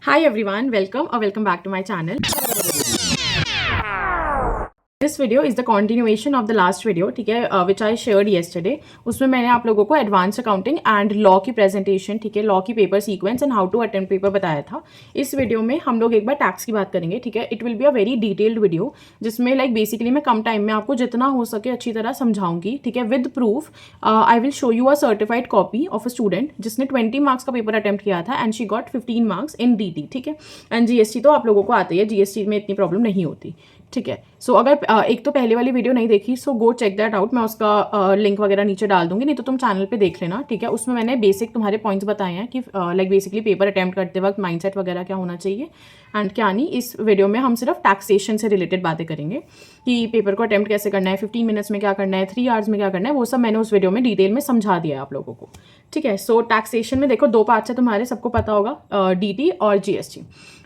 Hi everyone, welcome or welcome back to my channel. This video is the continuation of the last video, ठीक है, which I shared yesterday. उसमें मैंने आप लोगों को advance accounting and law की presentation, ठीक है, लॉ की paper sequence and how to attempt paper बताया था. इस वीडियो में हम लोग एक बार टैक्स की बात करेंगे, ठीक है. It will be a very detailed video जिसमें लाइक बेसिकली मैं कम टाइम में आपको जितना हो सके अच्छी तरह समझाऊंगी, ठीक है, with proof. I will show you a certified copy of a student जिसने 20 मार्क्स का पेपर अटेम्प्ट किया था and she got 15 marks in DT, ठीक है. एंड GST तो आप लोगों को आती है, GST में इतनी प्रॉब्लम नहीं होती, ठीक है. सो अगर एक तो पहले वाली वीडियो नहीं देखी सो गो चेक दैट आउट. मैं उसका लिंक वगैरह नीचे डाल दूंगी, नहीं तो तुम चैनल पे देख लेना, ठीक है. उसमें मैंने बेसिक तुम्हारे पॉइंट्स बताए हैं कि लाइक बेसिकली पेपर अटेम्प्ट करते वक्त माइंडसेट वगैरह क्या होना चाहिए एंड क्या नहीं. इस वीडियो में हम सिर्फ टैक्सेशन से रिलेटेड बातें करेंगे कि पेपर को अटेम्प्ट कैसे करना है, 15 मिनट्स में क्या करना है, 3 आवर्स में क्या करना है, वो सब मैंने उस वीडियो में डिटेल में समझा दिया है आप लोगों को, ठीक है. सो टैक्सेशन में देखो 2 पार्ट्स है तुम्हारे, सबको पता होगा, DT और GST.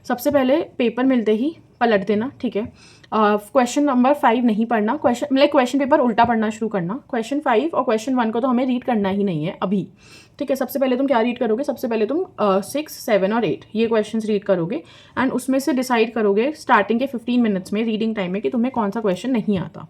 सबसे पहले पेपर मिलते ही पलट देना, ठीक है. क्वेश्चन नंबर 5 नहीं पढ़ना, क्वेश्चन पेपर उल्टा पढ़ना शुरू करना. क्वेश्चन 5 और क्वेश्चन 1 को तो हमें रीड करना ही नहीं है अभी, ठीक है. सबसे पहले तुम क्या रीड करोगे, सबसे पहले तुम 6, 7 और 8 ये क्वेश्चंस रीड करोगे एंड उसमें से डिसाइड करोगे स्टार्टिंग के 15 मिनट्स में रीडिंग टाइम में कि तुम्हें कौन सा क्वेश्चन नहीं आता,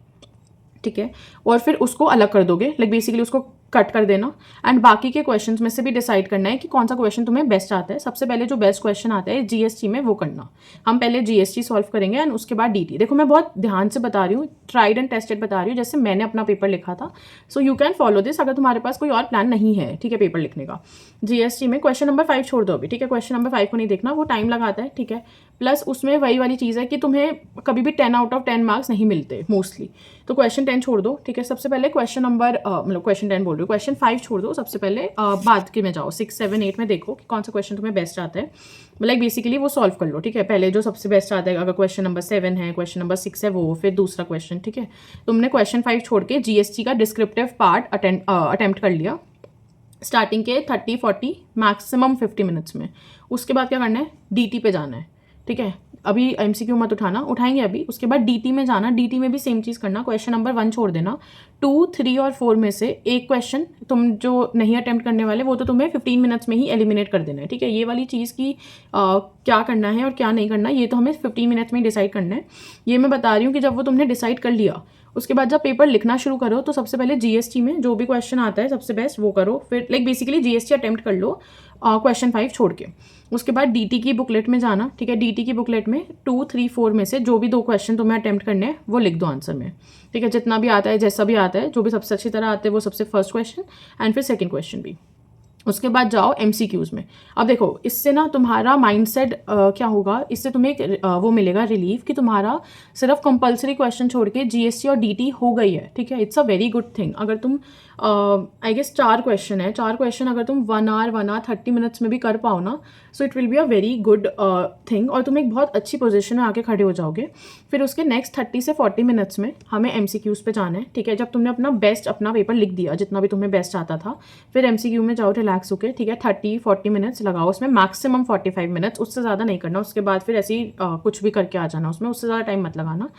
ठीक है. और फिर उसको अलग कर दोगे, लाइक बेसिकली उसको कट कर देना एंड बाकी के क्वेश्चंस में से भी डिसाइड करना है कि कौन सा क्वेश्चन तुम्हें बेस्ट आता है. सबसे पहले जो बेस्ट क्वेश्चन आता है GST में वो करना. हम पहले GST सॉल्व करेंगे एंड उसके बाद DT. देखो मैं बहुत ध्यान से बता रही हूँ, ट्राइड एंड टेस्टेड बता रही हूँ, जैसे मैंने अपना पेपर लिखा था. So you can follow this अगर तुम्हारे पास कोई और प्लान नहीं है, ठीक है, पेपर लिखने का. GST में क्वेश्चन नंबर 5 छोड़ दो अभी, ठीक है. क्वेश्चन नंबर 5 को नहीं देखना, वो टाइम लगाता है, ठीक है. प्लस उसमें वही वाली चीज़ है कि तुम्हें कभी भी 10 आउट ऑफ 10 मार्क्स नहीं मिलते मोस्टली, तो क्वेश्चन 10 छोड़ दो, ठीक है. सबसे पहले क्वेश्चन नंबर मतलब क्वेश्चन 10 बोल रही हूँ, क्वेश्चन 5 छोड़ दो. सबसे पहले बाद के में जाओ, 6, 7, 8 में देखो कि कौन सा क्वेश्चन तुम्हें बेस्ट आता है, लाइक बेसिकली वो सॉल्व कर लो, ठीक है. पहले जो सबसे बेस्ट आता है, अगर क्वेश्चन नंबर 7 है, क्वेश्चन नंबर 6 है, वो फिर दूसरा क्वेश्चन, ठीक है. तुमने क्वेश्चन 5 छोड़ के GST का डिस्क्रिप्टिव पार्ट अटेम्प्ट कर लिया स्टार्टिंग के 30, 40 मैक्सिमम 50 मिनट्स में. उसके बाद क्या करना है, DT पे जाना है, ठीक है. अभी MCQ मत उठाना, उठाएंगे अभी. उसके बाद DT में जाना, DT में भी सेम चीज़ करना. क्वेश्चन नंबर 1 छोड़ देना. 2, 3 और 4 में से एक क्वेश्चन तुम जो नहीं अटेम्प्ट करने वाले वो तो तुम्हें 15 मिनट्स में ही एलिमिनेट कर देना है, ठीक है. ये वाली चीज़ की क्या करना है और क्या नहीं करना ये तो हमें 15 मिनट्स में ही डिसाइड करना है. ये मैं बता रही हूँ कि जब वो तुमने डिसाइड कर लिया उसके बाद जब पेपर लिखना शुरू करो तो सबसे पहले GST में जो भी क्वेश्चन आता है सबसे बेस्ट वो करो. फिर लाइक बेसिकली GST अटेम्प्ट कर लो क्वेश्चन 5 छोड़ के. उसके बाद DT की बुकलेट में जाना, ठीक है. DT की बुकलेट में 2, 3, 4 में से जो भी 2 क्वेश्चन तुम्हें अटेम्प्ट करने हैं वो लिख दो आंसर में, ठीक है. जितना भी आता है, जैसा भी आता है, जो भी सबसे अच्छी तरह आता है वो सबसे फर्स्ट क्वेश्चन एंड फिर सेकेंड क्वेश्चन भी. उसके बाद जाओ MCQs में. अब देखो इससे ना तुम्हारा माइंडसेट क्या होगा, इससे तुम्हें एक वो मिलेगा रिलीफ कि तुम्हारा सिर्फ कंपलसरी क्वेश्चन छोड़ के GST और DT हो गई है, ठीक है. It's a very good thing. अगर तुम आई गेस 4 क्वेश्चन है, 4 क्वेश्चन अगर तुम 1 आवर 30 मिनट्स में भी कर पाओ ना, so it will be a very good thing और तुम एक बहुत अच्छी पोजीशन में आके खड़े हो जाओगे. फिर उसके नेक्स्ट 30 से 40 मिनट्स में हमें MCQs पे जाना है, ठीक है. जब तुमने अपना बेस्ट अपना पेपर लिख दिया जितना भी तुम्हें बेस्ट आता था, फिर MCQ में जाओ रिलैक्स होके, ठीक है. 30-40 मिनट्स लगाओ उसमें, मैक्सिमम 45 मिनट्स, उससे ज़्यादा नहीं करना. उसके बाद फिर ऐसे ही कुछ भी करके आ जाना उसमें, उससे ज़्यादा टाइम मत लगाना.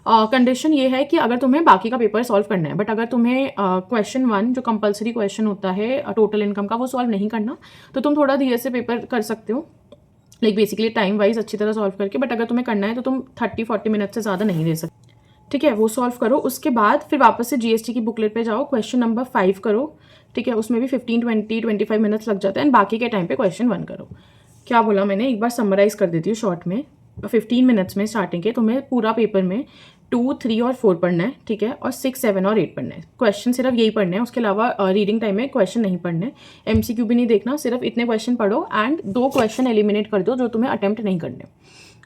कंडीशन ये है कि अगर तुम्हें बाकी का पेपर सॉल्व करना है बट अगर तुम्हें क्वेश्चन 1 जो कंपलसरी क्वेश्चन होता है टोटल इनकम का वो सॉल्व नहीं करना तो तुम थोड़ा धीरे से पेपर कर सकते हो, लाइक बेसिकली टाइम वाइज अच्छी तरह सॉल्व करके. बट अगर तुम्हें करना है तो तुम 30-40 मिनट से ज़्यादा नहीं दे सकते, ठीक है. वो सॉल्व करो. उसके बाद फिर वापस से GST की बुकलेट पे जाओ, क्वेश्चन नंबर 5 करो, ठीक है. उसमें भी 15, 20, 25 मिनट्स लग जाते हैं एंड बाकी के टाइम पे क्वेश्चन 1 करो. क्या बोला मैंने, एक बार समराइज कर देती हूँ शॉर्ट में. 15 मिनट्स में स्टार्टिंग के तुम्हें पूरा पेपर में 2, 3 और 4 पढ़ना है, ठीक है. और 6, 7 और 8 पढ़ना है. क्वेश्चन सिर्फ यही पढ़ने हैं, उसके अलावा रीडिंग टाइम में क्वेश्चन नहीं पढ़ने. MCQ भी नहीं देखना, सिर्फ इतने क्वेश्चन पढ़ो एंड 2 क्वेश्चन एलिमिनेट कर दो जो तुम्हें अटेम्प्ट नहीं करने.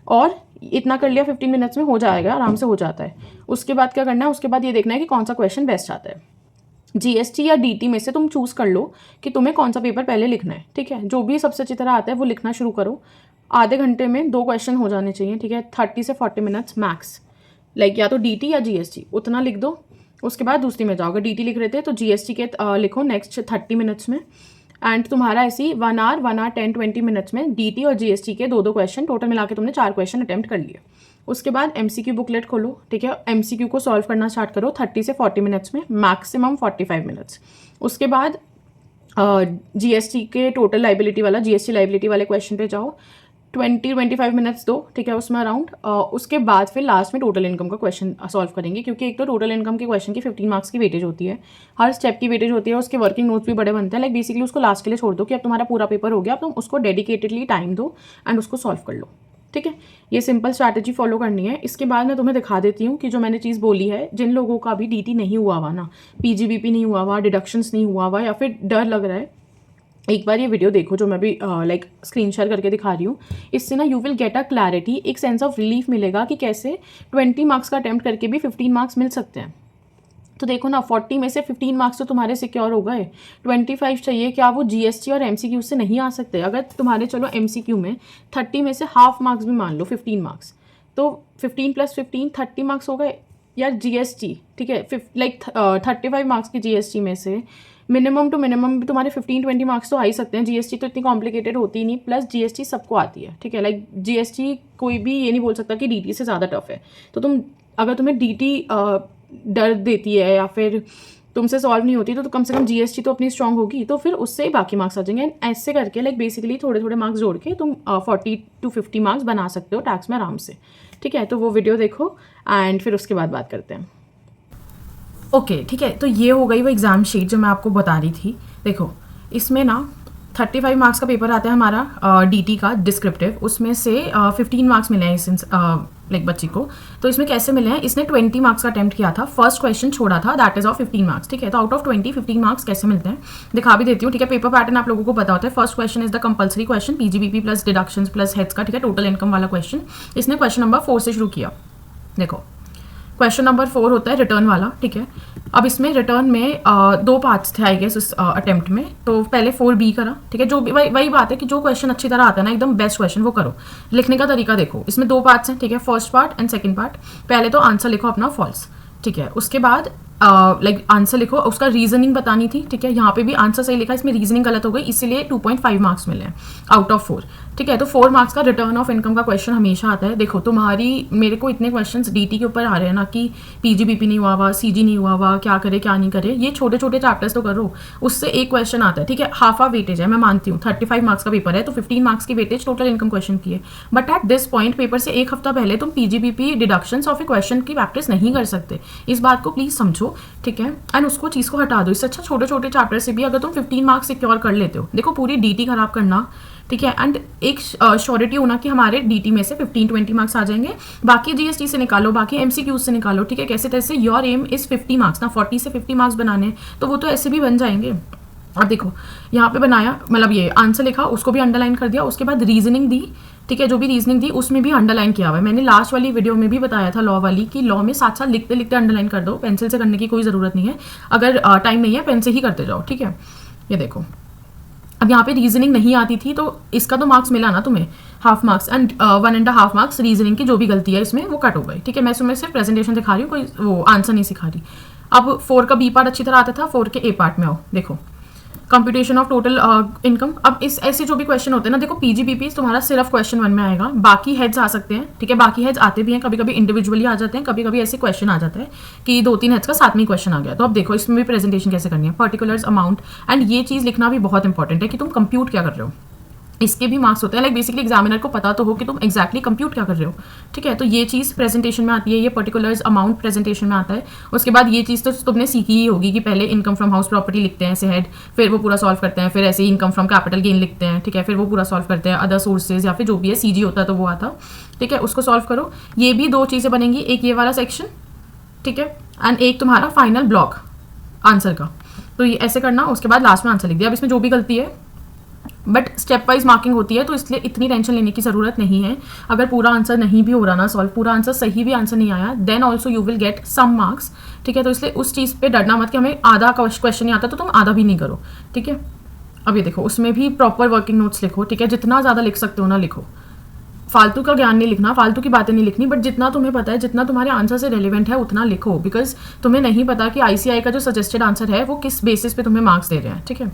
और इतना कर लिया 15 मिनट्स में हो जाएगा, आराम से हो जाता है. उसके बाद क्या करना है, उसके बाद ये देखना है कि कौन सा क्वेश्चन बेस्ट आता है. GST या DT में से तुम चूज़ कर लो कि तुम्हें कौन सा पेपर पहले लिखना है, ठीक है. जो भी सबसे अच्छी तरह आता है वो लिखना शुरू करो. आधे घंटे में 2 क्वेश्चन हो जाने चाहिए, ठीक है. 30 से 40 मिनट्स मैक्स, लाइक या तो DT या GST उतना लिख दो. उसके बाद दूसरी में जाओ, अगर DT लिख रहे थे तो GST के लिखो नेक्स्ट 30 मिनट्स में एंड तुम्हारा ऐसे ही 1 आवर 10-20 मिनट्स में DT और GST के 2-2 क्वेश्चन टोटल मिला के तुमने 4 क्वेश्चन अटेम्प्ट कर लिए. उसके बाद MCQ बुकलेट खोलो, ठीक है. MCQ को सॉल्व करना स्टार्ट करो 30 से 40 मिनट्स में, मैक्सिमम 45 मिनट्स. उसके बाद GST के टोटल लाइबिलिटी वाला GST लाइबिलिटी वाले क्वेश्चन पे जाओ. 20-25 मिनट्स दो, ठीक है, उसमें अराउंड। उसके बाद फिर लास्ट में टोटल इनकम का क्वेश्चन सॉल्व करेंगे, क्योंकि एक तो टोटल इनकम के क्वेश्चन की 15 मार्क्स की वेटेज होती है, हर स्टेप की वेटेज होती है, उसके वर्किंग नोट्स भी बड़े बनते हैं। लाइक बेसिकली उसको लास्ट के लिए छोड़ दो कि अब तुम्हारा पूरा पेपर हो गया, अब तुम उसको डेडिकेटेडली टाइम दो एंड उसको सॉल्व कर लो, ठीक है। ये सिंपल स्ट्रैटेजी फॉलो करनी है। इसके बाद मैं तुम्हें दिखा देती हूँ कि जो मैंने चीज़ बोली है, जिन लोगों का अभी डीटी नहीं हुआ हुआ ना, पीजीबीपी नहीं हुआ हुआ, डिडक्शंस नहीं हुआ हुआ, या फिर डर लग रहा है, एक बार ये वीडियो देखो जो मैं भी लाइक स्क्रीन शेयर करके दिखा रही हूँ। इससे ना you will get a clarity, एक सेंस ऑफ रिलीफ मिलेगा कि कैसे 20 मार्क्स का अटेम्प्ट करके भी 15 मार्क्स मिल सकते हैं। तो देखो ना, 40 में से 15 मार्क्स तो तुम्हारे सिक्योर हो गए, 25 चाहिए, क्या वो जीएसटी और एमसीक्यू से नहीं आ सकते? अगर तुम्हारे चलो एमसीक्यू में 30 में से हाफ मार्क्स भी मान लो 15 मार्क्स, तो 15 + 15 30 मार्क्स हो गए यार। जीएसटी, ठीक है, लाइक 35 मार्क्स की जीएसटी में से मिनिमम टू मिनिमम भी तुम्हारे 15-20 मार्क्स तो आ ही सकते हैं। जीएसटी तो इतनी कॉम्प्लिकेटेड होती ही नहीं, प्लस जीएसटी सबको आती है, ठीक है। लाइक जीएसटी कोई भी ये नहीं बोल सकता कि डीटी से ज़्यादा टफ है। तो तुम, अगर तुम्हें डीटी डर देती है या फिर तुमसे सॉल्व नहीं होती, तो कम से कम जीएसटी तो अपनी स्ट्रांग होगी, तो फिर उससे ही बाकी मार्क्स आ जाएंगे। ऐसे करके लाइक बेसिकली थोड़े थोड़े मार्क्स जोड़ के तुम 40 to 50 मार्क्स बना सकते हो टैक्स में आराम से, ठीक है। तो वो वीडियो देखो एंड फिर उसके बाद बात करते हैं। ओके, ठीक है, तो ये हो गई वो एग्ज़ाम शीट जो मैं आपको बता रही थी। देखो, इसमें ना 35 मार्क्स का पेपर आता है हमारा डीटी का डिस्क्रिप्टिव, उसमें से 15 मार्क्स मिले हैं इस लाइक बच्ची को। तो इसमें कैसे मिले हैं? इसने 20 मार्क्स का अटेम्प्ट किया था, फर्स्ट क्वेश्चन छोड़ा था, दैट इज ऑफ 15 मार्क्स, ठीक है। तो आउट ऑफ 20 15 मार्क्स कैसे मिलते हैं दिखा भी देती हूँ, ठीक है। पेपर पैटर्न आप लोगों को पता होता है। First question is the compulsory question, PGBP plus deductions plus heads का, ठीक है, टोटल इनकम वाला क्वेश्चन। इसने क्वेश्चन नंबर 4 से शुरू किया। देखो, क्वेश्चन नंबर 4 होता है रिटर्न वाला, ठीक है। अब इसमें रिटर्न में 2 पार्ट्स थे आई गेस उस अटेम्प्ट में। तो पहले 4B करा, ठीक है। जो भी वही बात है कि जो क्वेश्चन अच्छी तरह आता है ना, एकदम बेस्ट क्वेश्चन, वो करो। लिखने का तरीका देखो, इसमें 2 पार्ट्स हैं, ठीक है, first part and second part. पहले तो आंसर लिखो अपना फॉल्स, ठीक है। उसके बाद लाइक आंसर लिखो, उसका रीजनिंग बतानी थी, ठीक है। यहाँ पे भी आंसर सही लिखा, इसमें रीजनिंग गलत हो गई, इसीलिए 2.5 मार्क्स मिले आउट ऑफ 4, ठीक है। तो 4 मार्क्स का रिटर्न ऑफ इनकम का क्वेश्चन हमेशा आता है। देखो, तुम्हारी मेरे को इतने क्वेश्चंस डीटी के ऊपर आ रहे हैं ना कि पीजीबीपी नहीं हुआ हुआ, सीजी नहीं हुआ हुआ, क्या करे क्या नहीं करे, ये छोटे छोटे चैप्टर्स तो करो, उससे एक क्वेश्चन आता है, ठीक है। हाफ वेटेज है, मैं मानती हूँ 35 मार्क्स का पेपर है, तो 15 मार्क्स की वेटेज टोटल इनकम क्वेश्चन की है। But at this point paper से एक हफ्ता पहले तुम PGBP deductions of A question की प्रैक्टिस नहीं कर सकते। इस बात को प्लीज समझो, ठीक है, एंड उसको चीज़ को हटा दो। इससे अच्छा छोटे छोटे चैप्टर से भी अगर तुम 15 मार्क्स सिक्योर कर लेते हो, देखो पूरी डीटी खराब करना, ठीक है, एंड एक श्योरिटी होना कि हमारे डीटी में से 15-20 मार्क्स आ जाएंगे, बाकी जीएसटी से निकालो, बाकी एमसीक्यूज से निकालो, ठीक है। कैसे तैसे योर एम इज 50 मार्क्स ना, 40 से 50 मार्क्स बनाने, तो वो तो ऐसे भी बन जाएंगे। अब देखो, यहाँ पे बनाया, मतलब ये आंसर लिखा, उसको भी अंडरलाइन कर दिया, उसके बाद रीजनिंग दी, ठीक है। जो भी रीजनिंग दी उसमें भी अंडरलाइन किया हुआ है। मैंने लास्ट वाली वीडियो में भी बताया था लॉ वाली, कि लॉ में साथ साथ लिखते लिखते अंडरलाइन कर दो, पेंसिल से करने की कोई ज़रूरत नहीं है। अगर टाइम नहीं है, पेन से ही करते जाओ, ठीक है। ये देखो, अब यहाँ पे रीजनिंग नहीं आती थी, तो इसका तो मार्क्स मिला ना तुम्हें, half marks, and 1.5 marks reasoning की जो भी गलती है इसमें वो कट हो गई, ठीक है। मैं इसमें सिर्फ प्रेजेंटेशन दिखा रही हूँ, कोई वो आंसर नहीं सिखा रही। अब 4 का बी पार्ट अच्छी तरह आता था, 4 के ए पार्ट में आओ। देखो, कंप्यूटेशन ऑफ टोटल इनकम। अब इस ऐसे जो भी क्वेश्चन होते हैं ना, देखो पीजीबीपी तुम्हारा सिर्फ क्वेश्चन 1 में आएगा, बाकी हेड्स आ सकते हैं, ठीक है। बाकी हेड्स आते भी हैं, कभी कभी इंडिविजुअली आ जाते हैं, कभी कभी ऐसे क्वेश्चन आ जाता है कि 2-3 हेड्स का साथ में क्वेश्चन आ गया। तो अब देखो, इसमें भी प्रेजेंटेशन कैसे करनी है, पर्टिकुलर्स, अमाउंट, एंड ये चीज़ लिखना भी बहुत इंपॉर्टेंट है कि तुम कंप्यूट क्या कर रहे हो। इसके भी मार्क्स होते हैं, लाइक बेसिकली एग्जामिनर को पता तो हो कि तुम एक्जैक्टली कंप्यूट क्या कर रहे हो, ठीक है। तो ये चीज़ प्रेजेंटेशन में आती है, ये पर्टिकुलर्स अमाउंट प्रेजेंटेशन में आता है। उसके बाद ये चीज़ तो तुमने सीखी ही होगी कि पहले इनकम फ्रॉम हाउस प्रॉपर्टी लिखते हैं ऐसे हेड, फिर वो पूरा सॉल्व करते हैं, फिर ऐसे इनकम फ्रॉम कैपिटल गेन लिखते हैं, ठीक है, फिर वो पूरा सॉल्व करते हैं, अदर सोर्सेज या फिर जो भी है, सीजी होता है तो वो आता, ठीक है, उसको सॉल्व करो। ये भी 2 चीज़ें बनेंगी, एक ये वाला सेक्शन, ठीक है, एंड एक तुम्हारा फाइनल ब्लॉक आंसर का। तो ये ऐसे करना, उसके बाद लास्ट में आंसर लिख दिया। अब इसमें जो भी गलती है, बट स्टेप वाइज मार्किंग होती है, तो इसलिए इतनी टेंशन लेने की ज़रूरत नहीं है। अगर पूरा आंसर नहीं भी हो रहा ना सॉल्व, पूरा आंसर सही भी आंसर नहीं आया, then also you will get some marks, ठीक है। तो इसलिए उस चीज़ पे डरना मत कि हमें आधा क्वेश्चन नहीं आता तो तुम आधा भी नहीं करो, ठीक है। अब ये देखो, उसमें भी प्रॉपर वर्किंग नोट्स लिखो, ठीक है, जितना ज़्यादा लिख सकते हो ना लिखो, फालतू का ज्ञान नहीं लिखना, फालतू की बातें नहीं लिखनी, बट जितना तुम्हें पता है, जितना तुम्हारे आंसर से रेलिवेंट है उतना लिखो, बिकॉज तुम्हें नहीं पता कि आईसीआई का जो सजेस्टेड आंसर है वो किस बेसिस पे तुम्हें मार्क्स दे रहे हैं, ठीक है।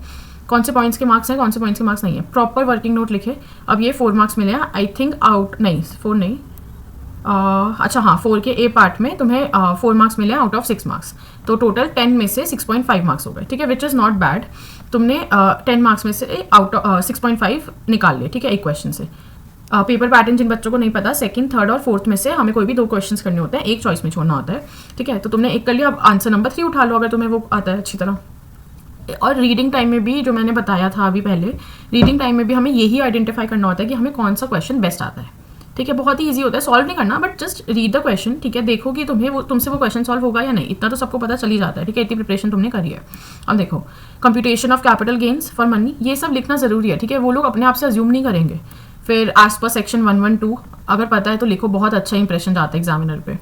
कौन से पॉइंट्स के मार्क्स हैं, कौन से पॉइंट्स के मार्क्स नहीं है, प्रॉपर वर्किंग नोट लिखे। अब ये 4 मार्क्स मिले हैं आई थिंक, आउट नहीं 4 नहीं, अच्छा हाँ, 4 के ए पार्ट में तुम्हें 4 मार्क्स मिले हैं आउट ऑफ 6 मार्क्स, तो टोटल 10 में से 6.5 मार्क्स हो गए, ठीक है, विच इज़ नॉट बैड। तुमने 10 मार्क्स में से आउट 6.5 निकाल लिए, ठीक है, एक क्वेश्चन से। पेपर पैटर्न जिन बच्चों को नहीं पता, सेकंड, थर्ड और फोर्थ में से हमें कोई भी 2 क्वेश्चंस करने होते हैं, एक चॉइस में छोड़ना होता है, ठीक है। तो तुमने एक कर लिया, अब आंसर नंबर 3 उठा लो अगर तुम्हें वो आता है अच्छी तरह। और रीडिंग टाइम में भी, जो मैंने बताया था अभी पहले, रीडिंग टाइम में भी हमें यही आइडेंटिफाई करना होता है कि हमें कौन सा क्वेश्चन बेस्ट आता है, ठीक है। बहुत ही ईजी होता है, सॉल्व नहीं करना, but just read the question, ठीक है। देखो कि तुमसे वो क्वेश्चन सॉल्व होगा या नहीं, इतना तो सबको पता चल ही जाता है, ठीक है। इतनी प्रिपरेशन तुमने करी है। अब देखो, computation of capital gains for money, ये सब लिखना जरूरी है, ठीक है। वो लोग अपने आप से अज्यूम नहीं करेंगे। फिर एज पर सेक्शन 112 अगर पता है तो लिखो, बहुत अच्छा इंप्रेशन जाता है एग्जामिनर पे,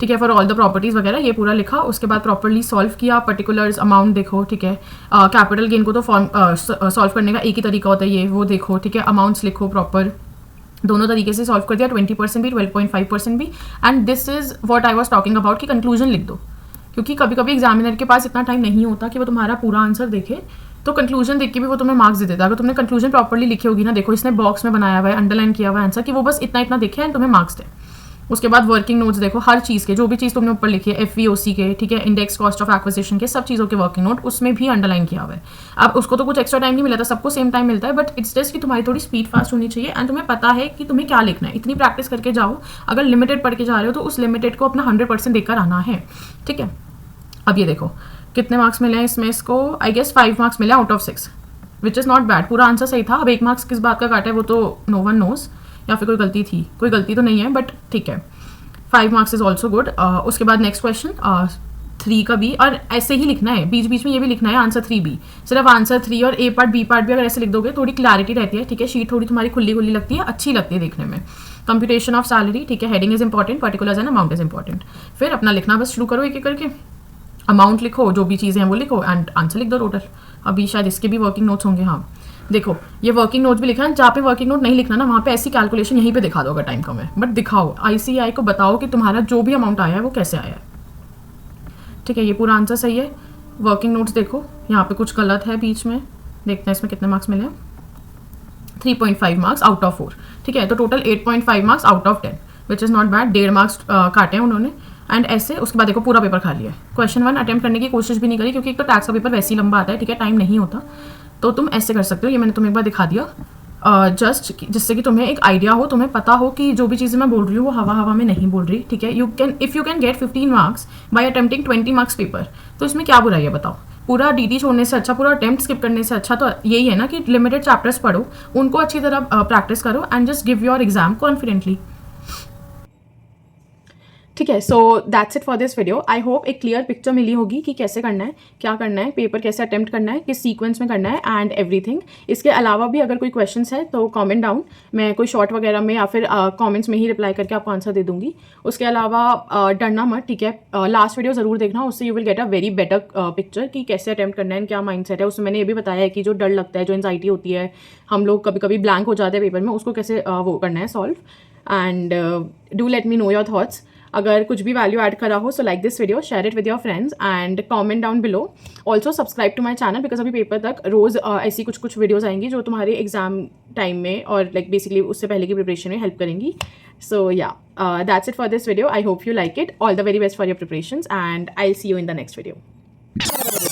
ठीक है। फॉर ऑल द प्रॉपर्टीज वगैरह ये पूरा लिखा, उसके बाद प्रॉपर्ली सॉल्व किया, पर्टिकुलर्स अमाउंट देखो, ठीक है। कैपिटल गेन को तो सॉल्व करने का एक ही तरीका होता है, ये वो देखो, ठीक है। अमाउंट्स लिखो प्रॉपर, दोनों तरीके से सॉल्व कर दिया, 20% भी 12.5% भी। And this is what I was talking about कि कंक्लूजन लिख दो, क्योंकि कभी कभी एग्जामिनर के पास इतना टाइम नहीं होता कि वो तुम्हारा पूरा आंसर देखे, तो कंक्लूजन देख के भी वो तुम्हें मार्क्स दे देता है। अगर तुमने कंक्लूजन प्रॉपर्ली लिखी होगी ना, देखो इसने बॉक्स में बनाया हुआ है, अंडरलाइन किया हुआ है आंसर, कि वो बस इतना इतना देखे एंड तुम्हें मार्क्स दे। उसके बाद वर्किंग नोट्स देखो, हर चीज़ के, जो भी चीज़ तुमने ऊपर लिखी है, FVOC के, ठीक है, इंडेक्स कॉस्ट ऑफ एक्विजिशन के, सब चीज़ों के वर्किंग नोट उसमें भी अंडरलाइन किया हुआ है। अब उसको तो कुछ एक्स्ट्रा टाइम नहीं मिला था, सबको सेम टाइम मिलता है, बट इट्स जस्ट कि तुम्हारी थोड़ी स्पीड फास्ट होनी चाहिए एंड तुम्हें पता है कि तुम्हें क्या लिखना है। इतनी प्रैक्टिस करके जाओ, अगर लिमिटेड पढ़ के जा रहे हो तो उस लिमिटेड को अपना 100% देकर आना है, ठीक है। अब ये देखो कितने मार्क्स मिले हैं इसमें, इसको आई गेस 5 मार्क्स मिले out of 6, which is not bad, पूरा आंसर सही था। अब 1 मार्क्स किस बात का काटा है वो तो नो वन नोज, या फिर कोई गलती थी, कोई गलती तो नहीं है, बट ठीक है, 5 मार्क्स इज ऑल्सो गुड। उसके बाद नेक्स्ट क्वेश्चन 3 का भी, और ऐसे ही लिखना है, बीच बीच में ये भी लिखना है आंसर 3B, सिर्फ आंसर 3 और A पार्ट B पार्ट भी अगर ऐसे लिख दोगे थोड़ी क्लैरिटी रहती है, ठीक है। शीट थोड़ी तुम्हारी खुली खुली लगती है, अच्छी लगती है देखने में। कंप्यूटेशन ऑफ सैलरी, ठीक है, heading is important, particulars and amount is important. फिर अपना लिखना बस शुरू करो एक एक करके, अमाउंट लिखो, जो भी चीज़ें हैं वो लिखो एंड आंसर लिख दो टोटल। अभी शायद इसके भी वर्किंग नोट्स होंगे, हाँ देखो ये वर्किंग नोट्स भी लिखा है। जहाँ पे वर्किंग नोट नहीं लिखना ना, वहाँ पे ऐसी कैलकुलेशन यहीं पे दिखा दो अगर टाइम कम है, बट दिखाओ, ICAI को बताओ कि तुम्हारा जो भी अमाउंट आया है वो कैसे आया है, ठीक है। ये पूरा आंसर सही है। वर्किंग नोट्स देखो, यहाँ पे कुछ गलत है बीच में, देखते हैं इसमें कितने मार्क्स मिले हैं, 3.5 मार्क्स आउट ऑफ 4, ठीक है। तो total 8.5 marks out of 10, which is not bad. 1.5 marks काटे हैं उन्होंने एंड ऐसे। उसके बाद देखो पूरा पेपर खा लिया है, क्वेश्चन 1 अटेम्प्ट करने की कोशिश भी नहीं करी, क्योंकि एक तो टैक्स का पेपर वैसे ही लंबा आता है, ठीक है, टाइम नहीं होता। तो तुम ऐसे कर सकते हो, ये मैंने तुम्हें एक बार दिखा दिया, जस्ट जिससे कि तुम्हें एक आइडिया हो, तुम्हें पता हो कि जो भी चीज़ें मैं बोल रही हूँ वो हवा हवा में नहीं बोल रही, ठीक है। If you can get 15 marks bye attempting 20 marks paper, तो इसमें क्या बुराई है बताओ। पूरा DT छोड़ने से अच्छा, पूरा अटेम्प्ट स्किप करने से अच्छा तो यही है ना कि लिमिटेड चैप्टर्स पढ़ो, उनको अच्छी तरह प्रैक्टिस करो and just give your exam confidently, ठीक है। So that's it for this video. I hope एक क्लियर पिक्चर मिली होगी कि कैसे करना है, क्या करना है, पेपर कैसे अटेम्प्ट करना है, किस सीक्वेंस में करना है एंड एवरीथिंग। इसके अलावा भी अगर कोई क्वेश्चंस है तो कमेंट डाउन, मैं कोई शॉर्ट वगैरह में या फिर कमेंट्स में ही रिप्लाई करके आपको आंसर दे दूंगी। उसके अलावा डरना मत, ठीक है। लास्ट वीडियो ज़रूर देखना, उससे you will get a very better picture कि कैसे अटेम्प्ट करना है, क्या माइंड सेट है। उसमें मैंने ये भी बताया है कि जो डर लगता है, जो एंजाइटी होती है, हम लोग कभी कभी ब्लैंक हो जाते हैं पेपर में, उसको कैसे वो करना है solve. And do let me know your thoughts. अगर कुछ भी वैल्यू ऐड करा हो so like this video, share it with your friends and comment down below. Also subscribe to my channel, because अभी पेपर तक रोज़ ऐसी कुछ वीडियोज़ आएंगी जो तुम्हारे एग्जाम टाइम में और लाइक बेसिकली उससे पहले की प्रिपरेशन में हेल्प करेंगी। सो या that's it for this video. I hope you like it. All the very best for your preparations and I will see you in the next video.